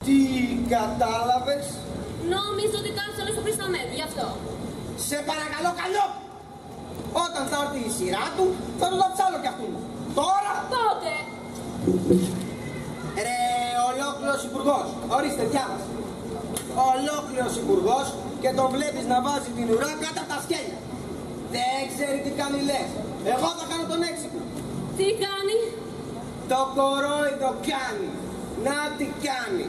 Τι κατάλαβες? Νόμιζα ότι κάνεις όλες το πρισταμέντου, γι' αυτό. Σε παρακαλώ καλό! Όταν θα έρθει η σειρά του, θα του τα ψάλω κι αυτού. Τώρα! Πότε? Ρε, ολόκληρος υπουργός. Ορίστε, διάβασε. Ολόκληρος υπουργός και τον βλέπεις να βάζει την ουρά κάτω από τα σκέλια. Δεν ξέρει τι κάνει, λες. Εγώ θα κάνω τον έξυπνο. Τι κάνει? Το κορόιδο κάνει. Να τι κάνει.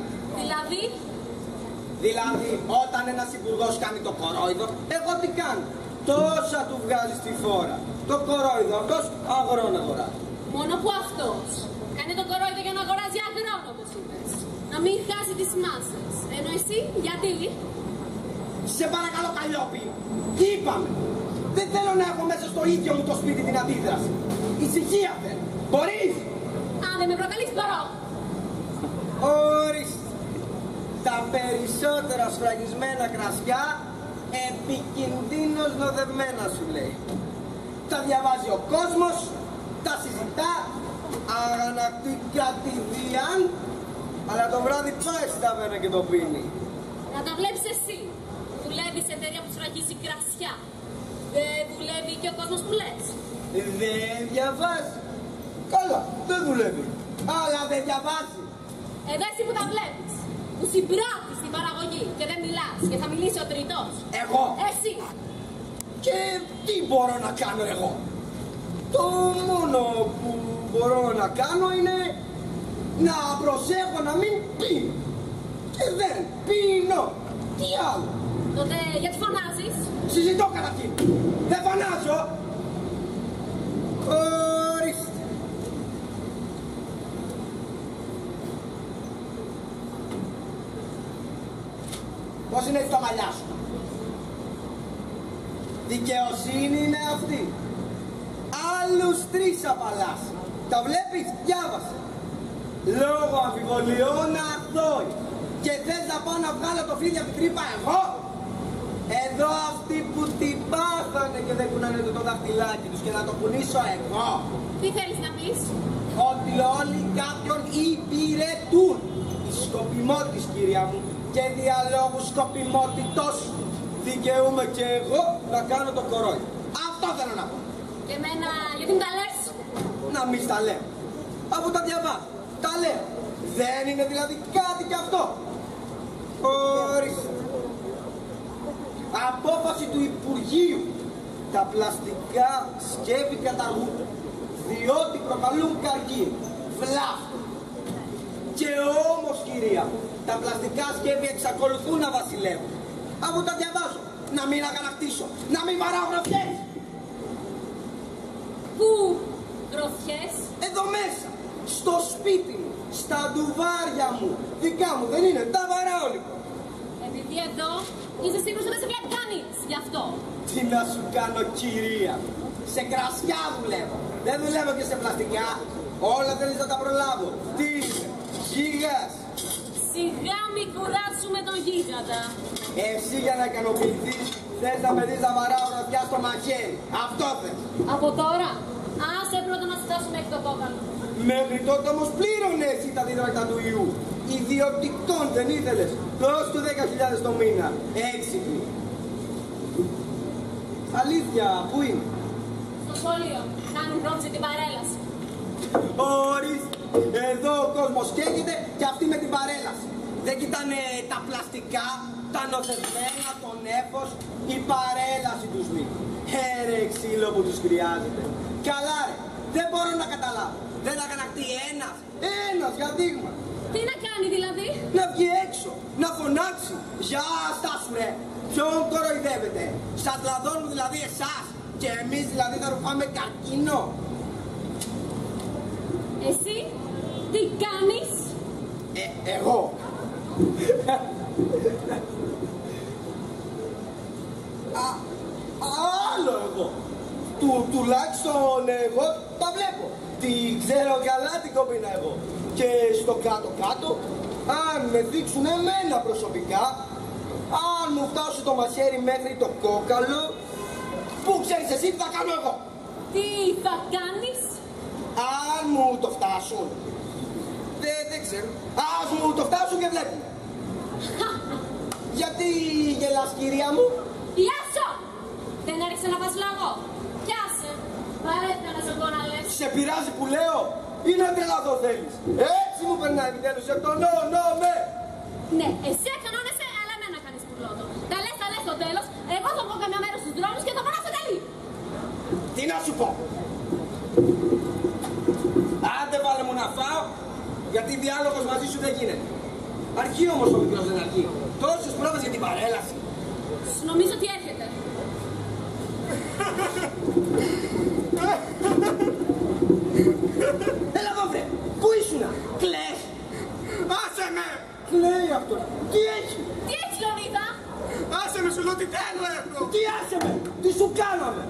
Δηλαδή, όταν ένας υπουργός κάνει το κορόιδο, εγώ τι κάνω. Τόσα του βγάζει στη φόρα. Το κορόιδο αυτός αγρόν αγοράζει. Μόνο που αυτός κάνει το κορόιδο για να αγοράζει αγρόν, όπως είπες. Να μην χάσει τις μάσες. Ενώ εσύ, γιατί? Σε παρακαλώ Καλλιόπη, τι είπαμε. Δεν θέλω να έχω μέσα στο ίδιο μου το σπίτι την αντίδραση. Ησυχία θέλω. Μπορείς? Αν δεν με προκαλείς, μπορώ. Ορίστε. Τα περισσότερα σφραγισμένα κρασιά επικινδύνως νοδευμένα σου λέει. Τα διαβάζει ο κόσμος, τα συζητά, αγανακτεί κατηδίαν, αλλά το βράδυ πάει στην ταβέρνα και το πίνει. Να τα βλέπεις εσύ. Δουλεύει σε εταιρεία που σφραγίζει κρασιά. Δεν δουλεύει και ο κόσμος που λες. Δεν διαβάζει. Καλά, δεν δουλεύει. Αλλά δεν διαβάζει. Εδώ εσύ που τα βλέπεις. Που συμπράττεις την παραγωγή και δεν μιλάς και θα μιλήσει ο τρίτος. Εγώ. Εσύ. Και τι μπορώ να κάνω εγώ. Το μόνο που μπορώ να κάνω είναι να προσέχω να μην πίνω. Και δεν πίνω. Τι άλλο. Τότε γιατί φωνάζεις? Συζητώ καταρχήν. Δεν φωνάζω. Ορίστε. Πώς είναι έτσι τα μαλλιά σου? Δικαιοσύνη είναι αυτή. Άλλους 3 απαλλάσσει. Τα βλέπεις? Διάβασε. Λόγω αμφιβολιών αθώοι. Και θες να πάω να βγάλω το φίδι από την τρύπα εγώ? Εδώ αυτοί που την πάθανε και δεν κουνάνε το δαχτυλάκι τους και να το κουνήσω εγώ. Τι θέλεις να πεις? Ότι όλοι κάποιον υπηρετούν. Η σκοπιμότης, κυρία μου, και διαλόγου σκοπιμότητος δικαιούμαι και εγώ να κάνω το κορόιδο. Αυτό θέλω να πω. Και εμένα γιατί μου τα λες? Να μη στα λέω. Αφού τα διαβάζω. Τα λέω. Δεν είναι δηλαδή κάτι κι αυτό. Ορίστε. Απόφαση του Υπουργείου. Τα πλαστικά σκεύη καταργούνται. Διότι προκαλούν καρκίνο, βλάφτο. Και όμως, κυρία μου, τα πλαστικά σκεύη εξακολουθούν να βασιλεύουν. Αφού τα διαβάζω. Να μην αγανακτήσω. Να μην βαράω γροθιές. Πού γροθιές? Εδώ μέσα. Στο σπίτι μου. Στα ντουβάρια μου. Δικά μου δεν είναι. Τα βαράω λοιπόν. Επειδή εδώ είσαι σίγουρος ότι δεν σε βλέπει κανείς. Γι' αυτό. Τι να σου κάνω, κυρία. Σε κρασιά δουλεύω. Δεν δουλεύω και σε πλαστικά. Όλα θέλεις να τα προλάβω. Τι είναι? Γίγας. Σιγά μη κουράσουμε τον γίγαντα. Εσύ για να ικανοποιηθείς θες να με δεις να βαράω γροθιά στο μαχαίρι. Αυτό θες. Από τώρα, άσε πρώτα να φτάσουμε μέχρι το κόκαλο. Μέχρι τότε όμως πλήρωνε εσύ τα δίδρακτα του ιού. Ιδιωτικών δεν ήθελες. Δώσ' του 10.000 το μήνα. Έξυπνη. Αλήθεια, πού είναι? Στο σχολείο, κάνουν πρόψη την παρέλαση. Ορίστε. Εδώ ο κόσμος καίγεται και αυτοί με την παρέλαση. Δεν κοιτάνε τα πλαστικά, τα νοθευμένα, το νέφος, η παρέλαση τους λείπει. Ρε ξύλο που τους χρειάζεται. Καλά ρε, δεν μπορώ να καταλάβω. Δεν αγανακτεί ένας για δείγμα. Τι να κάνει δηλαδή? Να βγει έξω, να φωνάξει. Γεια στάσου ρε, ποιον κοροϊδεύετε? Σας λαδώνουν δηλαδή εσάς και εμείς δηλαδή θα ρουφάμε καρκίνο. Εσύ τι κάνεις? Εγώ. Άλλο εγώ. Τουλάχιστον εγώ τα βλέπω. Τι ξέρω καλά την κομπίνα εγώ. Και στο κάτω-κάτω, αν με δείξουν εμένα προσωπικά, αν μου φτάσει το μαχαίρι μέχρι το κόκαλο, πού ξέρεις εσύ τι θα κάνω εγώ? Τι θα κάνεις? Αν μου το φτάσουν, δεν δεν ξέρω. Ας μου το φτάσουν και βλέπουν. Γιατί γελάς, κυρία μου? Πιάσω! Δεν έριξε να πας λόγο. Πιάσε. Παρέτηκα να σε πω να λες. Σε πειράζει που λέω ή να τρελαθώ θέλεις? Έτσι μου περνάει επιτέλους εκ των με. Ναι, εσύ κανόνεσαι, αλλά εμένα κάνεις πουλότο. Τα λες στο τέλος, εγώ θα βγω καμιά μέρα στους δρόμους και θα πάω να σε καλεί. Τι να σου πω? Άντε βάλε μου να φάω, γιατί διάλογος μαζί σου δεν γίνεται. Αρκεί όμως ο μικρός δεν αρκεί. Τόσες πρόβες για την παρέλαση. Σου νομίζω ότι έρχεται. Έλα εδώ βρε, πού ήσουνα? Κλαις? Άσε με! Κλαίει αυτός. Τι έχει? Τι έχει, Λεωνίδα? Άσε με, σου λέω τι θέλω έχω! Τι άσε με? Τι σου κάναμε?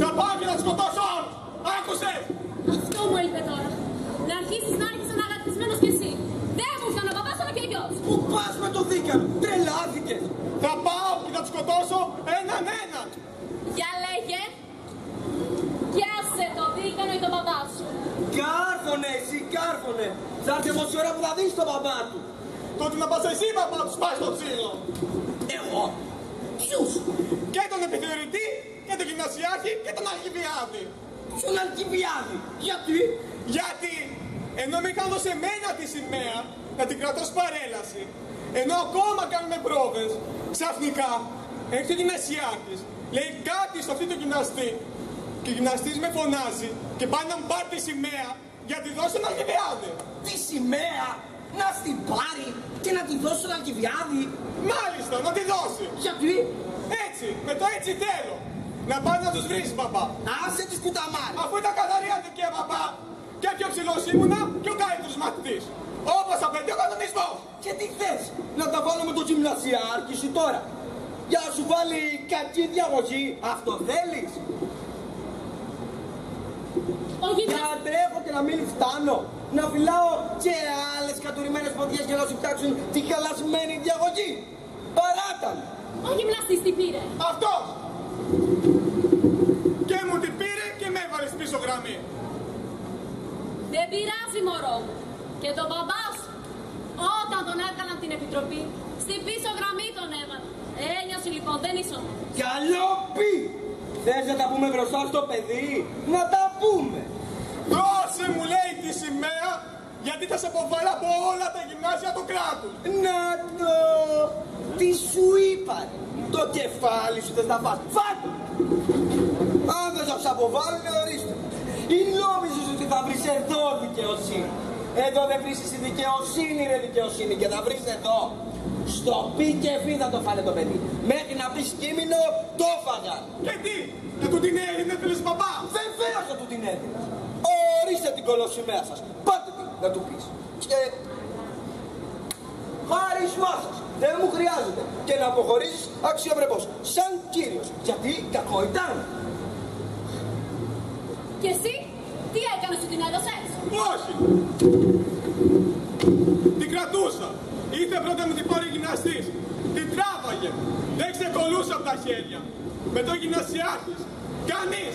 Θα πάω και να σκοτώσω όλους! Άκουσε! Αυτό μου έλειπε τώρα. Να αρχίσεις να έρχεσαι αναγατισμένος κι εσύ. Δεν μου φτάνει ο παπάς αλλά και ο γιος. Πού πας με το δίκανο? Τρελάθηκες. Θα πάω και θα τους σκοτώσω έναν έναν! Για λέγε. Πιάσε το δίκανο ή τον παπά σου. Κάρφωνε εσύ, κάρφωνε. Θα έρθει όμως η ώρα που θα δεις τον μπαμπά του. Τότε να πας εσύ παπά να τους πάει στο ξύλο! Εγώ? Ποιους? Και τον επιθεωρητή, και τον γυμνασιάρχη, και τον Αλκιβιάδη! Ποιον Αλκιβιάδη? Γιατί? Γιατί ενώ με είχαν δώσει εμένα τη σημαία να την κρατώ ως παρέλαση, ενώ ακόμα κάνουμε πρόβες, ξαφνικά έρχεται ο γυμνασιάρχης, λέει κάτι στο αυτή το γυμναστή και ο γυμναστής με φωνάζει και πάει να μου πάρει τη σημαία για να τη δώσει στον Αλκιβιάδη. Τη σημαία? Να στην πάρει και να τη δώσει στον Αλκιβιάδη? Μάλιστα, να τη δώσει. Γιατί? Έτσι, με το έτσι θέλω. Να πάει να τους βρεις, παπά. Άσε τις κουταμάρες. Αφού ήταν καθαρή αδικία, παπά. Και πιο ψηλός ήμουνα και ο καλύτερος μαθητής. Όπως απαιτεί ο κανονισμός. Και τι θες? Να τα βάλω με τον γυμνασιάρχη σου τώρα? Για να σου βάλει κακή διαγωγή? Αυτό θέλεις? Για να τρέχω και να μην φτάνω? Να φυλάω και άλλες κατουρημένες ποδιές για να σου φτιάξουν τη χαλασμένη διαγωγή? Παράτα! Ο γυμναστής τι πήρε? Αυτός. Και μου την πήρε και με έβαλε στην πίσω γραμμή. Δεν πειράζει, μωρό μου. Και τον μπαμπά σου, όταν τον έβγαλαν την επιτροπή, στην πίσω γραμμή τον έβαλαν. Ένιωσε λοιπόν, δεν ήσουν. Καλό πει! Θες να τα πούμε μπροστά στο παιδί? Να τα πούμε! Δώσε μου, λέει, τη σημαία, γιατί θα σε αποβάλω από όλα τα γυμνάσια του κράτους. Να το! Τι σου είπα? Το κεφάλι σου θες να φας? Φάτο! Αν δεν θα σε αποβάλουν, ορίστε. Ή νόμιζες ότι θα βρεις εδώ δικαιοσύνη? Εδώ δεν βρίσκεις τη δικαιοσύνη, ρε δικαιοσύνη, και θα βρεις εδώ. Στο πι και φι θα το φάνε το παιδί. Μέχρι να πεις κείμενο, το φάγαν. Και τι, να του την έδινε, θέλεις παπά? Βεβαίως θα του την έδινα. Ορίστε την κολοσσημαία σας. Πάτε την να του πεις. Και χάρισμά σας. Δεν μου χρειάζεται. Και να αποχωρήσεις αξιοπρεπώς. Σαν κύριος. Γιατί κακό ήταν. Και εσύ, τι έκανες, σου την έδωσες? Όχι. Την κρατούσα. Ήρθε πρώτα μου την πάρει γυμναστής. Την τράβαγε. Δεν ξεκολούσα από τα χέρια. Με το γυμνασιάρχης. Κανείς.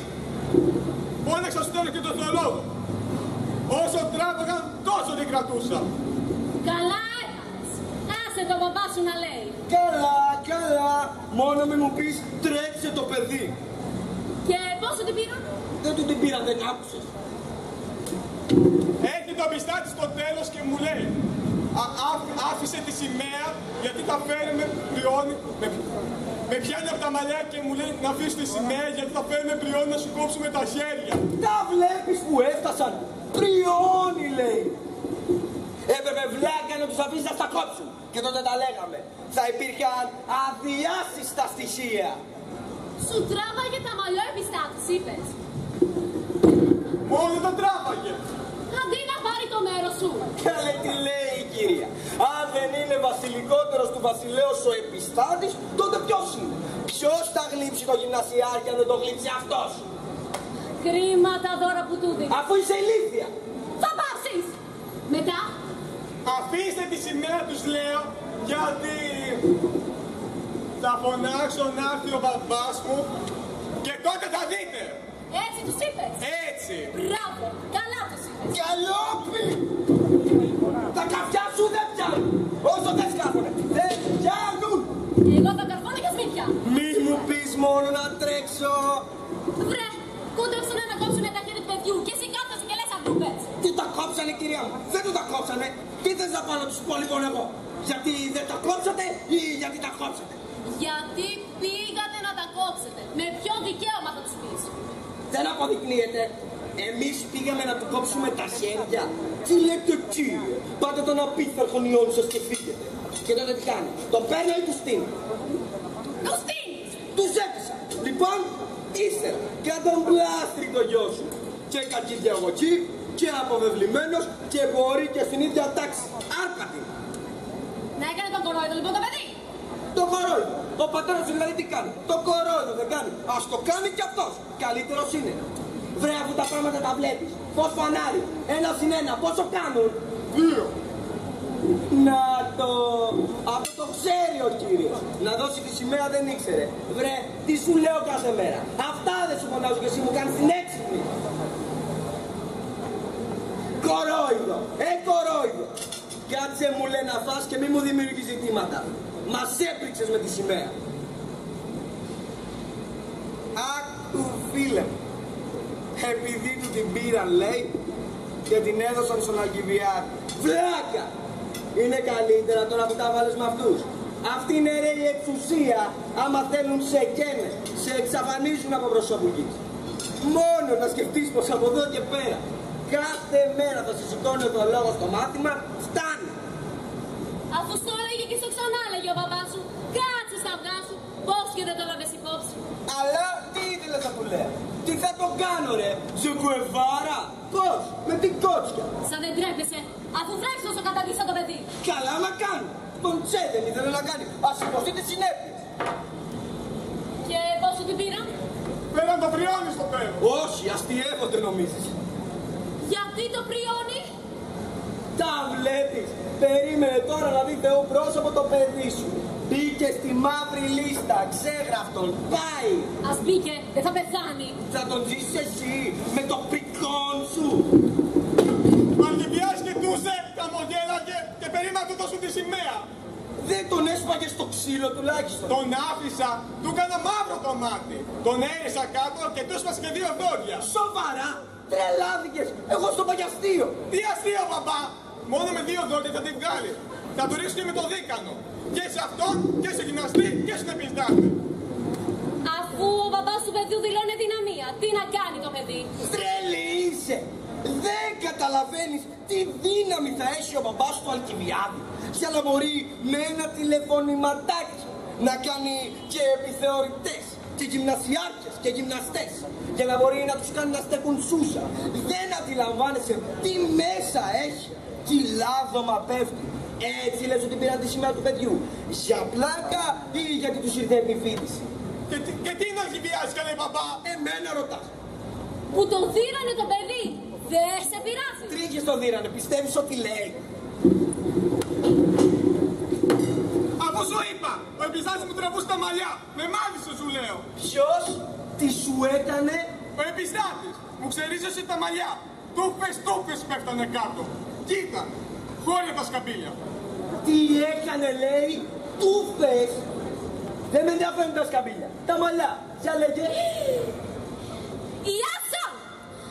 Φώναξα στο τέλος και τον θεολόγο. Όσο τράβαγαν, τόσο την κρατούσα. Καλά έκανες. Άσε τον μπαμπά σου να λέει. Καλά, καλά. Μόνο μη μου πεις τρέξε το παιδί. Και πόσο την πήραν? Δεν του την πήρα, δεν άκουσες? Έχει το πιστάτη στο τέλος και μου λέει άφησε τη σημαία γιατί τα φέρει με πριόνι. Με πιάνει από τα μαλλιά και μου λέει να αφήσει τη σημαία γιατί θα φέρει με πριόνι να σου κόψουμε τα χέρια. Τα βλέπεις που έφτασαν? Πριόνι λέει. Έπρεπε βλάκα να τους αφήσεις να στα κόψουν. Και τότε τα λέγαμε. Θα υπήρχαν αδιάσυστα στοιχεία. Σου τράβαγε τα μαλλιά επιστάτης, είπες. Μόνο τον τράβαγε. Αντί να πάρει το μέρος σου. Καλέ τι λέει η κυρία. Αν δεν είναι βασιλικότερος του βασιλέως ο επιστάτης, τότε ποιος είναι? Ποιος θα γλύψει το γυμνασιάρχη αν δεν το γλύψει αυτός? Κρίμα τα δώρα που του δίνει. Αφού είσαι ηλίθια. Θα πάψεις. Μετά. Αφήστε τη σημαία τους λέω γιατί θα φωνάξω να έρθει ο μπαμπάς μου και τότε θα δείτε. Έτσι τους είπες. Έτσι. Μπράβο. Καλά τους είπες. Καλόπι! Τα Εγώ θα καρφώνω και σμίτια. Μη μου πεις μόνο να τρέξω. Βρε, κούντεψανε να κόψουνε τα χέρια του παιδιού και εσύ κάθεσαι και λες αντούπες. Τι τα κόψανε, κυρία μου, δεν του τα κόψανε. Τι θες να πάω να τους πω λοιπόν εγώ? Γιατί δεν τα κόψατε ή γιατί τα κόψατε? Γιατί πήγατε να τα κόψετε. Με ποιο δικαίωμα θα τους πεις? Δεν αποδεικνύεται. Εμείς πήγαμε να του κόψουμε τα χέρια. Τι λέτε κύριε? Πάτε τον απίθαρχον ιόν σας και φύγετε. Και τότε τι κάνει? Τον παίρνω ή του στείνω? Του στείνεις. Τους έπεισα. Λοιπόν, ύστερα και τον πλάστρει το γιο σου. Και κακίδια εγώ εκεί και αποβεβλημένος και μπορεί και στην ίδια τάξη. Άρπατη. Να έκανε τον κορόιδο λοιπόν το παιδί. Το κορόιδο. Ο πατέρας δηλαδή τι κάνει? Το κορόιδο δεν κάνει? Ας το κάνει κι αυτός. Καλύτερος είναι. Βρε, αφού τα πράγματα τα βλέπεις. Πώς φανάρι? 1+1 πόσο κάνουν? 2. Να το... Αυτό το ξέρει ο κύριος. Να δώσει τη σημαία δεν ήξερε. Βρε, τι σου λέω κάθε μέρα? Αυτά δεν σου φωνάζω και εσύ μου κάνεις την έξυπνη. Κορόιδο. Κορόιδο. Κάτσε μου λέει να φας και μη μου δημιουργείς ζητήματα. Μας έπριξες με τη σημαία. Άκου φίλε μου. Επειδή του την πήραν λέει και την έδωσαν στον Αλκιβιάδη. Βλάκα! Είναι καλύτερα τώρα που τα βάλες με αυτούς. Αυτή είναι ρε η εξουσία. Άμα θέλουν σε καίνε, σε εξαφανίζουν από προσώπου γης. Μόνο να σκεφτείς πως από εδώ και πέρα κάθε μέρα θα σε σηκώνει το λόγο στο μάθημα, φτάνει. Αφού στο έλεγε και στο ξανά έλεγε ο μπαμπάς σου, κάτσε στα αυγά σου, πώς και δεν το λάβες υπόψη. Αλλά τι ήθελες να του λέω? Τι θα το κάνω ρε? Ζουγκουεβάρα? Πώς? Με την κότσια. Σαν δεν τρέπεσαι, αφού βρέξεις όσο καταδείξα το παιδί. Καλά να κάνει. Τον τσέδεν ήθελε να κάνει. Ας υποστεί τις συνέπειες. Και πόσο την πήραν? Πέραν το πριόνι στο πέρα. Όχι, αστιεύονται νομίζεις. Γιατί το πριόνι? Τα βλέπεις. Περίμενε τώρα να δει Θεό πρόσωπο το παιδί σου. Μπήκε στη μαύρη λίστα, ξέγραφτον, πάει. Ας μπήκε, δεν θα πεθάνει. Θα τον ζήσεις εσύ με το πικόν σου. Αλκιβιάς κοιτούσε, χαμογέλαγε και περίμενα του δώσουν τη σημαία. Δεν τον έσπαγε στο ξύλο τουλάχιστον. Τον άφησα, του έκανα μαύρο το μάτι. Τον έρισα κάτω και του έσπασε και 2 δόντια. Σοβαρά, τρελάθηκες. Εγώ στο παγιαστείο. Τι αστείο παπά, μόνο με 2 δόντια θα τη βγάλει. Θα του ρίξει και με το δίκανο. Και σε αυτόν και σε γυμναστή και στον επιστάτη. Αφού ο μπαμπάς του παιδιού δηλώνει δυναμία, τι να κάνει το παιδί? Τρέλη είσαι. Δεν καταλαβαίνεις τι δύναμη θα έχει ο μπαμπάς του Αλκιβιάδη για να μπορεί με ένα τηλεφωνηματάκι να κάνει και επιθεωρητές και γυμνασιάρχες και γυμναστές για να μπορεί να τους κάνει να στέκουν σούσα. Δεν αντιλαμβάνεσαι τι μέσα έχει, τι λάδωμα πέφτει. Έτσι λες ότι πήραν τη σημαία του παιδιού? Για πλάκα ή γιατί τους ήρθε επιφύτηση? Και τι είναι Αλκιβιάς καλέ παπά? Εμένα ρωτάς. Που το δίρανε το παιδί, δεν σε πειράζει? Τρίχες το δίρανε, πιστεύεις ότι λέει? Αφού σου είπα, ο επιστάτης μου τραβούσε τα μαλλιά. Με μάλισε σου λέω. Ποιος? Τι σου έκανε? Ο επιστάτης μου ξερίζωσε τα μαλλιά. Τούφες πέφτανε κάτω. Κοίτα, χώρια τα σκαμπίλια. Τι έκανε λέει? Τούφες. Δεν με ενδιαφέρουν τα σκαμπίλια. Τα μαλλιά. Για λέγε. Ιάσον!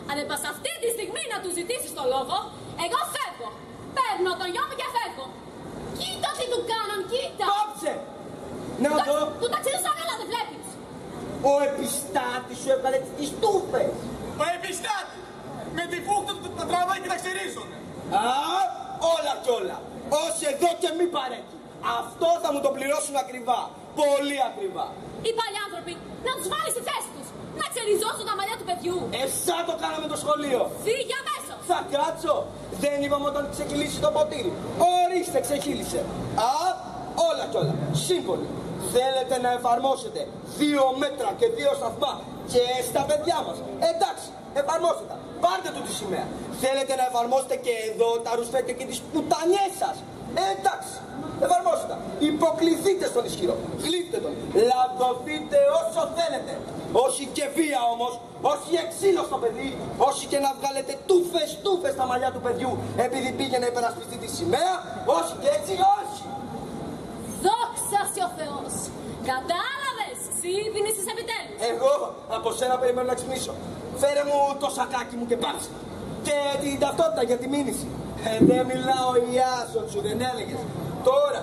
Αν δεν πας αυτή τη στιγμή να του ζητήσεις το λόγο, εγώ φεύγω. Παίρνω τον γιο μου και φεύγω. Κοίτα τι του κάναν, κοίτα! Πάψε. Να δω. Του τα ξύρισαν καλά, δεν βλέπεις? Ο επιστάτης σου έβγαλε τις τούφες. Ο επιστάτης με τη φούχτα του τα τραβάει και τα ξερίζονται. Α, όλα κι όλα. Όσοι εδώ και μη παρέχει. Αυτό θα μου το πληρώσουν ακριβά. Πολύ ακριβά. Οι παλιοί άνθρωποι να τους βάλεις στη θέση τους. Να ξεριζώσουν τα μαλλιά του παιδιού. Εσά το κάναμε το σχολείο. Φύγε αμέσως. Θα κάτσω. Δεν είπαμε όταν ξεκυλήσει το ποτήρι. Ορίστε, ξεχύλισε. Α, όλα κι όλα. Σύμφωνοι. Θέλετε να εφαρμόσετε 2 μέτρα και 2 σταθμά και στα παιδιά μας. Εντάξει, εφαρμόστε τα. Πάρτε του τη σημαία. Θέλετε να εφαρμόσετε και εδώ τα ρουσφέτια και τις πουτανιές σας. Εντάξει, εφαρμόστε τα. Υποκληθείτε στον ισχυρό. Γλύφτε τον. Λαδωθείτε όσο θέλετε. Όχι και βία όμως. Όχι εξήλω στο παιδί. Όχι και να βγάλετε τούφες στα μαλλιά του παιδιού επειδή πήγε να υπερασπιστεί τη σημαία. Όχι και έτσι, όχι. Δόξα σοι ο Θεός. Κατάλαβες! Ξύπνησες επιτέλους! Εγώ από σένα περιμένω να ξυπνήσω. Φέρε μου το σακάκι μου και πάψε. Και την ταυτότητα για τη μήνυση. Δεν μιλάω Ιάσον σου, δεν έλεγες. Τώρα,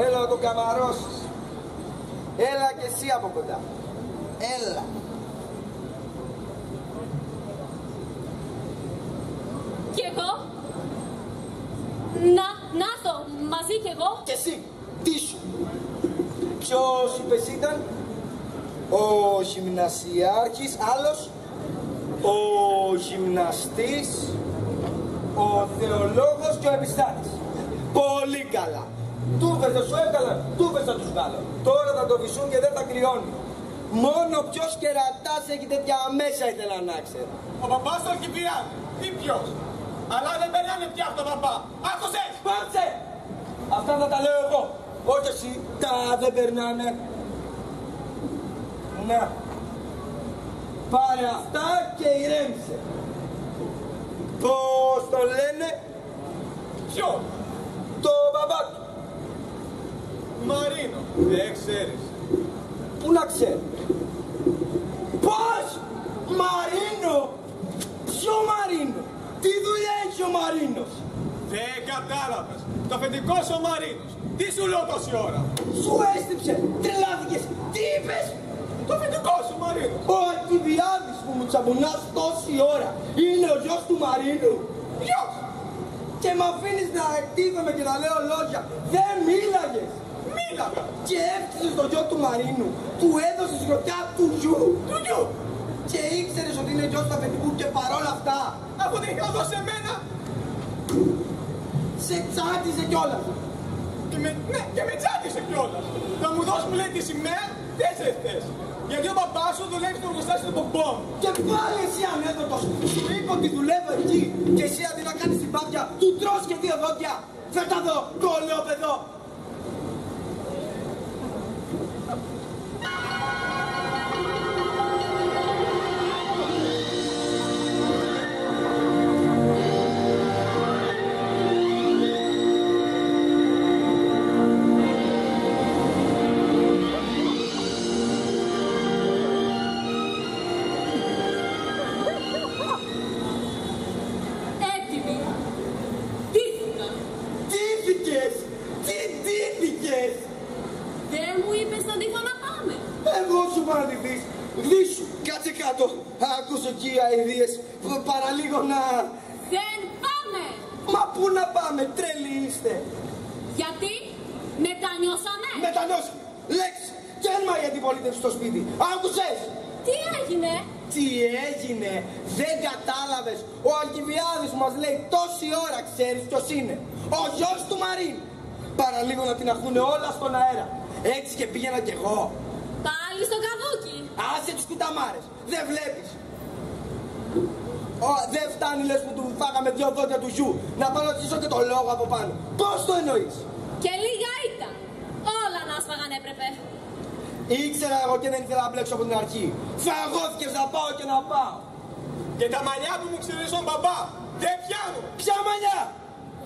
έλα να το καμαρώσεις. Έλα και εσύ από κοντά. Έλα. Κι εγώ. Να έρθω μαζί κι εγώ. Και εσύ, τι σου. Ποιος είπες ήταν? Ο γυμνασιάρχης, άλλος. Ο γυμναστής, ο θεολόγος και ο επιστάτης. Πολύ καλά. Τούφες δεν σου έβγαλαν, τούφες θα τους βγάλω. Τώρα θα το βυσούν και δεν θα κρυώνει. Μόνο ποιος κερατάς έχει τέτοια μέσα ήθελα να ξέρω. Ο παπάς του Αλκιβιάδη. Τι ποιος. Αλλά δεν περνάνε πια από τον παπά. Άκουσες! Πάρτσε! Αυτά θα τα λέω εγώ. Όχι εσύ, τα δεν περνάνε. Να. Πάρε αυτά και ηρέμησε. Πώς το λένε? Ποιο? Το μπαμπά του. Μαρίνο. Δεν ξέρεις. Πού να ξέρει. Πώς! Μαρίνο! Ποιο Μαρίνο? Τι δουλειά έχει ο Μαρίνος? Δεν κατάλαβες. Το αφεντικό σου ο Μαρίνος. Τι σου λέω τόση ώρα. Σου έστυψε, τρελάθηκες. Τι είπες? Το αφεντικό σου Μαρίνος. Ο Αλκιβιάδης που μου τσαμπουνάς τόση ώρα είναι ο γιος του Μαρίνου. Ποιος? Και μ' αφήνεις να εκτίθομαι και να λέω λόγια. Δεν μίλαγες. Μίλαγα. Και έφτιαξες τον γιο του Μαρίνου. Του έδωσες γροτιά του γιου. Του γιου. Και ήξερες ότι είναι γιος του αφεντικού και παρόλα αυτά Αφού την είχα δώσει εμένα. σε τσάτιζε κιόλας. Ναι, και με τσάτισε κιόλας. Να μου δώσει μου λέει τη σημαία 4 θες. Γιατί ο παπάς σου δουλεύει στο εργοστάσιο του πομπόμ. Και πάλι εσύ ανέδοτος. Σου είπε ότι δουλεύω εκεί. Και εσύ αντί να κάνεις την πάπια, του τρως και 2 δόντια. Φέρτα εδώ, κολόπεδο. Έτοιμοι. Τύχηκα. Τύφηκες! Τι τύφηκες! Δεν μου είπες τον τύχο να πάμε. Εγώ σου παραδειχθείς. Γδίσου, κάτσε κάτω. Ακούσω εκεί αηδίες. Παραλίγο να... Δεν πάμε. Μα πού να πάμε, τρελοί είστε. Γιατί μετανιώσαμε. Μετανιώσει. Λέξη. Τέρμα η αντιπολίτευση στο σπίτι. Άκουσες. Τι έγινε. Τι έγινε, δεν κατάλαβες. Ο Αλκιβιάδης μας λέει τόση ώρα, ξέρεις ποιος είναι. Ο γιος του Μαρίν. Παραλίγο να την ακούνε όλα στον αέρα. Έτσι και πήγαινα κι εγώ. Πάλι στο καβούκι. Άσε τις κουταμάρες. Δεν βλέπεις. Δεν φτάνει λες που του φάγαμε 2 δόντια του γιου. Να πάω να ζήσω και το λόγο από πάνω. Πώς το εννοείς. Και λίγα ήταν. Όλα να σφαγαν έπρεπε. Ήξερα εγώ και δεν ήθελα να μπλέξω από την αρχή. Φαγώθηκες να πάω και να πάω. Και τα μαλλιά που μου ξυρίζουν τον μπαμπά. Δεν πιάνουν. Ποια μαλλιά.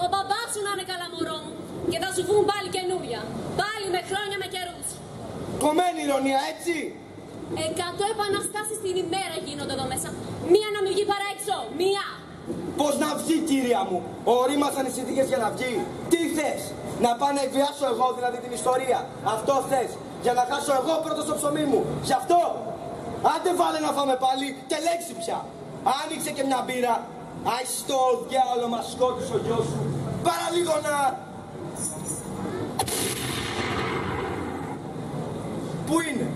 Ο μπαμπάς σου να είναι καλά μωρό μου. Και θα σου βγουν πάλι καινούρια. Πάλι με χρόνια με καιρούς. Κομμένη ηρωνία, έτσι. 100 επαναστάσεις την ημέρα γίνονται εδώ μέσα. Μία να μην βγει παρά έξω. Μία. Πώς να βγει, κύρια μου. Ορίμασαν οι συνθήκες για να βγει. Τι θες. Να πάω να εκβιάσω εγώ δηλαδή την ιστορία. Αυτό θες. Για να χάσω εγώ πρώτο στο ψωμί μου. Γι' αυτό. Άντε βάλε να φάμε πάλι και λέξη πια. Άνοιξε και μια μπύρα. Άι στο διάολο μας σκότωσε ο γιος σου. Παραλίγο να... Πού είναι.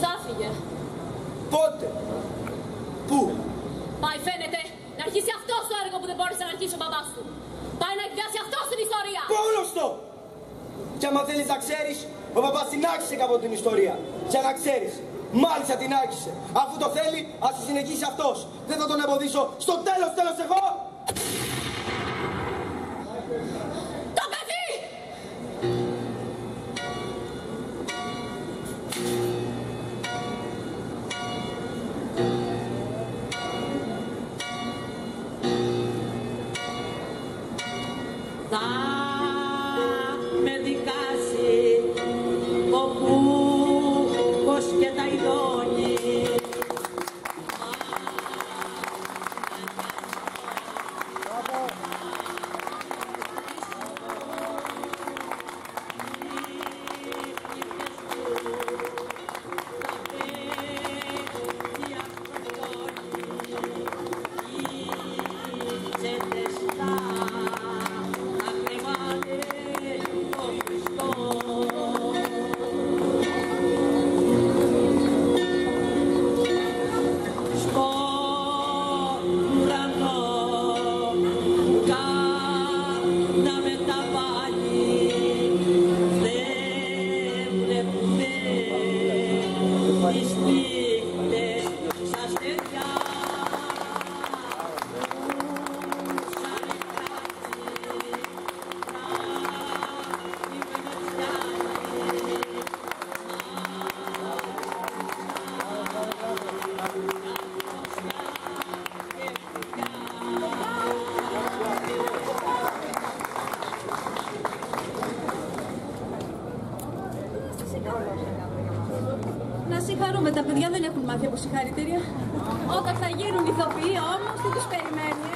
Θα φύγε. Πότε. Πού. Πάει φαίνεται να αρχίσει αυτό το έργο που δεν μπόρεσε να αρχίσει ο μπαμπάς του. Πάει να εκβιάσει αυτό την ιστορία. Πόνωστο. Και άμα θέλεις να ξέρεις, ο παπάς την άρχισε κάποτε την ιστορία. Για να ξέρεις. Μάλιστα την άρχισε. Αφού το θέλει, ας τη συνεχίσει αυτός. Δεν θα τον εμποδίσω. Στο τέλος εγώ. Το παιδί! Θα με δικάσει Να συγχαρούμε, τα παιδιά δεν έχουν μάθει από συγχαρητήρια. Όταν θα γίνουν ηθοποιοί όμως, τι τους περιμένει.